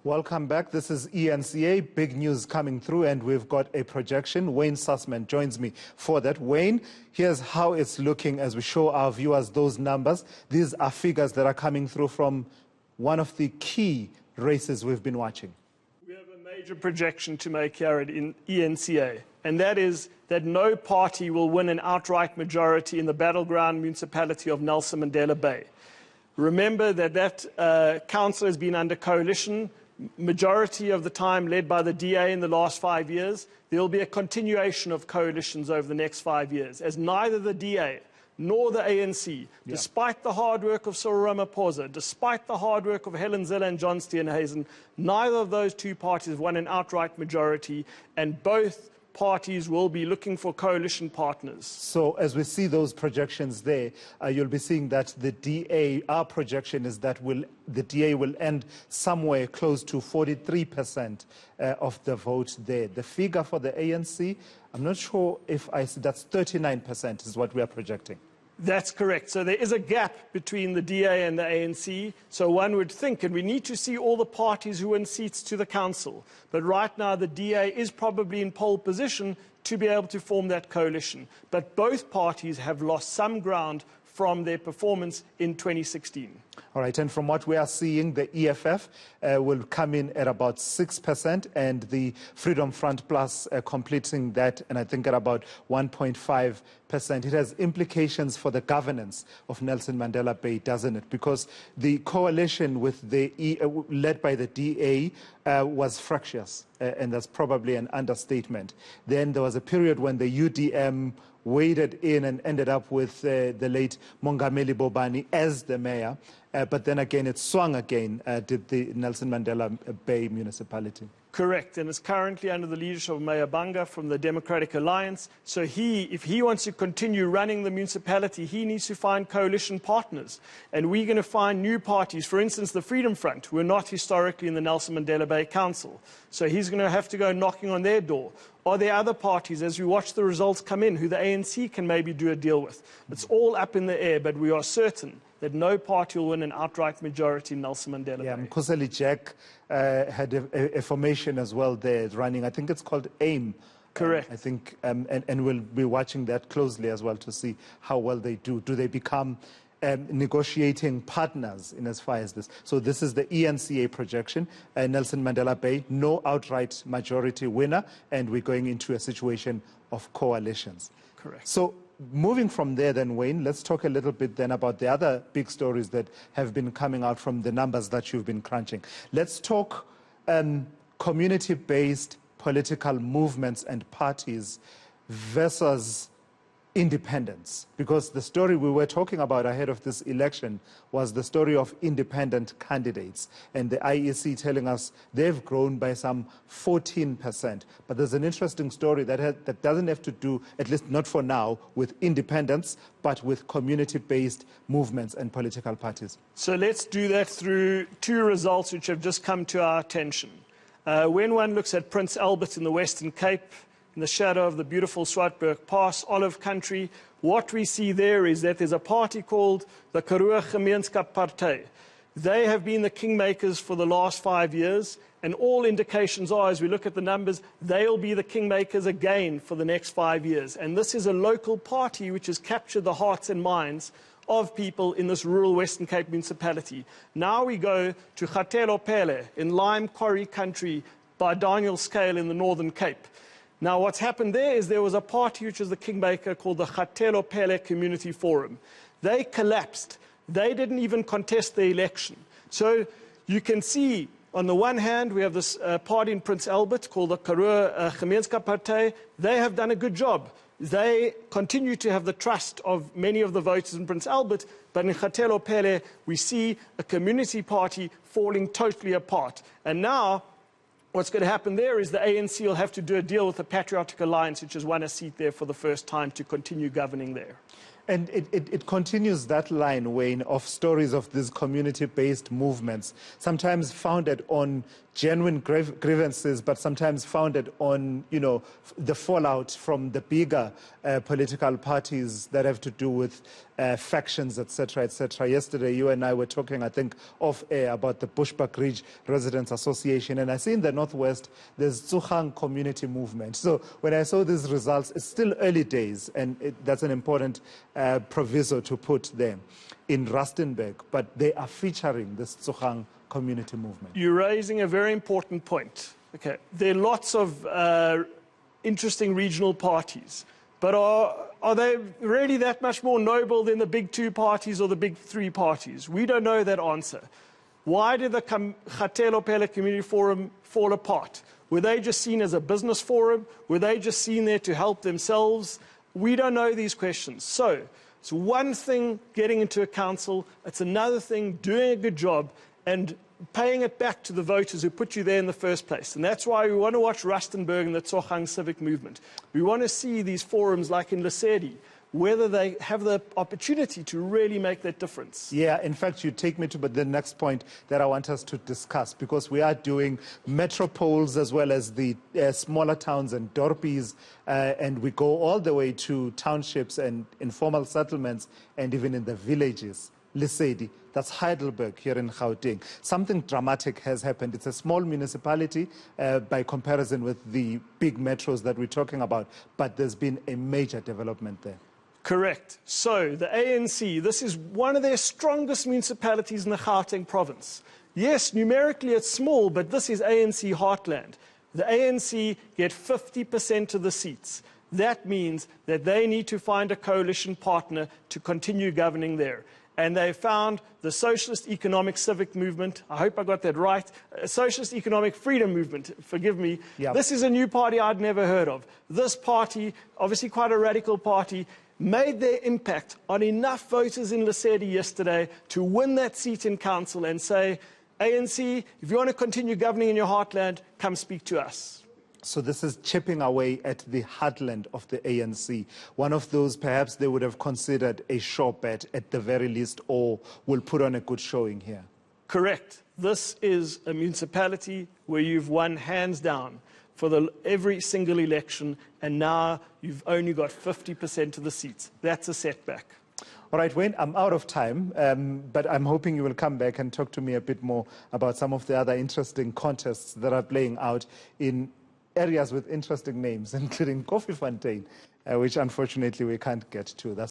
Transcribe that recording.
Welcome back. This is eNCA. Big news coming through, and we've got a projection. Wayne Sussman joins me for that. Wayne, here's how it's looking as we show our viewers those numbers. These are figures that are coming through from one of the key races we've been watching. We have a major projection to make here at eNCA, and that is that no party will win an outright majority in the battleground municipality of Nelson Mandela Bay. Remember that council has been under coalition majority of the time led by the DA in the last 5 years. There will be a continuation of coalitions over the next 5 years, as neither the DA nor the ANC, despite the hard work of Cyril Ramaphosa, despite the hard work of Helen Zille and John Steenhuisen, neither of those two parties won an outright majority, and both parties will be looking for coalition partners. So as we see those projections there, you'll be seeing that the DA, our projection is that the DA will end somewhere close to 43% of the vote there. The figure for the ANC, I'm not sure if I see, that's 39% is what we are projecting. That's correct. So there is a gap between the DA and the ANC. So one would think, and we need to see all the parties who win seats to the council. But right now, the DA is probably in pole position to be able to form that coalition. But both parties have lost some ground from their performance in 2016. All right, and from what we are seeing, the EFF will come in at about 6%, and the Freedom Front Plus completing that, and I think at about 1.5%. It has implications for the governance of Nelson Mandela Bay, doesn't it? Because the coalition with led by the DA was fractious, and that's probably an understatement. Then there was a period when the UDM waded in and ended up with the late Mongameli Bobani as the mayor. But then again, it swung again, did the Nelson Mandela Bay municipality. Correct, and is currently under the leadership of Mayor Banga from the Democratic Alliance. So if he wants to continue running the municipality, he needs to find coalition partners. And we're going to find new parties, for instance, the Freedom Front, who are not historically in the Nelson Mandela Bay Council. So he's going to have to go knocking on their door. Are there other parties, as we watch the results come in, who the ANC can maybe do a deal with? It's all up in the air, but we are certain that no party will win an outright majority in Nelson Mandela Bay. Yeah, Mkhoseli Jack had a formation as well there running. I think it's called AIM. Correct. I think, and we'll be watching that closely as well to see how well they do. Do they become negotiating partners in as far as this? So this is the eNCA projection. Nelson Mandela Bay, no outright majority winner, and we're going into a situation of coalitions. Correct. So moving from there then, Wayne, let's talk a little bit then about the other big stories that have been coming out from the numbers that you've been crunching. Let's talk community-based political movements and parties versus independence, because the story we were talking about ahead of this election was the story of independent candidates, and the IEC telling us they've grown by some 14%. But there's an interesting story that doesn't have to do, at least not for now, with independence, but with community-based movements and political parties. So let's do that through two results which have just come to our attention. When one looks at Prince Albert in the Western Cape, in the shadow of the beautiful Swartberg Pass, olive country, what we see there is that there's a party called the Karoo Gemeenskap Partij. They have been the kingmakers for the last 5 years, and all indications are, as we look at the numbers, they'll be the kingmakers again for the next 5 years. And this is a local party which has captured the hearts and minds of people in this rural Western Cape municipality. Now we go to Kgatelo Pele in Lime Quarry country by Daniel Scale in the Northern Cape. Now, what's happened there is there was a party which was the kingmaker called the Kgatelo Pele Community Forum. They collapsed. They didn't even contest the election. So you can see, on the one hand, we have this party in Prince Albert called the Karoo Gemeenskap Partij. They have done a good job. They continue to have the trust of many of the voters in Prince Albert, but in Kgatelo Pele, we see a community party falling totally apart. And now, what's going to happen there is the ANC will have to do a deal with the Patriotic Alliance, which has won a seat there for the first time, to continue governing there. And it continues that line, Wayne, of stories of these community-based movements, sometimes founded on genuine grievances, but sometimes founded on, the fallout from the bigger political parties that have to do with factions, etc., etc. Yesterday, you and I were talking, I think, off-air about the Bushbuck Ridge Residents Association, and I see in the Northwest, there's Tsugang Community Movement. So when I saw these results, it's still early days, and that's an important proviso to put there in Rustenburg, but they are featuring this Tsugang community movement. You're raising a very important point. Okay, there are lots of interesting regional parties, but are they really that much more noble than the big two parties or the big three parties? We don't know that answer. Why did the Kgatelo Pele Community Forum fall apart? Were they just seen as a business forum? Were they just seen there to help themselves? We don't know these questions. So it's one thing getting into a council, it's another thing doing a good job and paying it back to the voters who put you there in the first place. And that's why we want to watch Rustenburg and the Tsogang civic movement. We want to see these forums like in Lesedi, whether they have the opportunity to really make that difference. Yeah, in fact, you take me to the next point that I want us to discuss, because we are doing metropoles as well as the smaller towns and dorpies, and we go all the way to townships and informal settlements and even in the villages. Lesedi, that's Heidelberg here in Gauteng. Something dramatic has happened. It's a small municipality by comparison with the big metros that we're talking about, but there's been a major development there. Correct. So the ANC, this is one of their strongest municipalities in the Gauteng province. Yes, numerically it's small, but this is ANC heartland. The ANC get 50% of the seats. That means that they need to find a coalition partner to continue governing there. And they found the Socialist Economic Civic Movement. I hope I got that right. Socialist Economic Freedom Movement, forgive me. Yep. This is a new party I'd never heard of. This party, obviously quite a radical party, made their impact on enough voters in Lesedi yesterday to win that seat in council and say, ANC, if you want to continue governing in your heartland, come speak to us. So this is chipping away at the heartland of the ANC. One of those perhaps they would have considered a sure bet at the very least, or will put on a good showing here. Correct. This is a municipality where you've won hands down for every single election, and now you've only got 50% of the seats. That's a setback. All right, Wayne, I'm out of time, but I'm hoping you will come back and talk to me a bit more about some of the other interesting contests that are playing out in areas with interesting names, including Koffiefontein, which unfortunately we can't get to. That's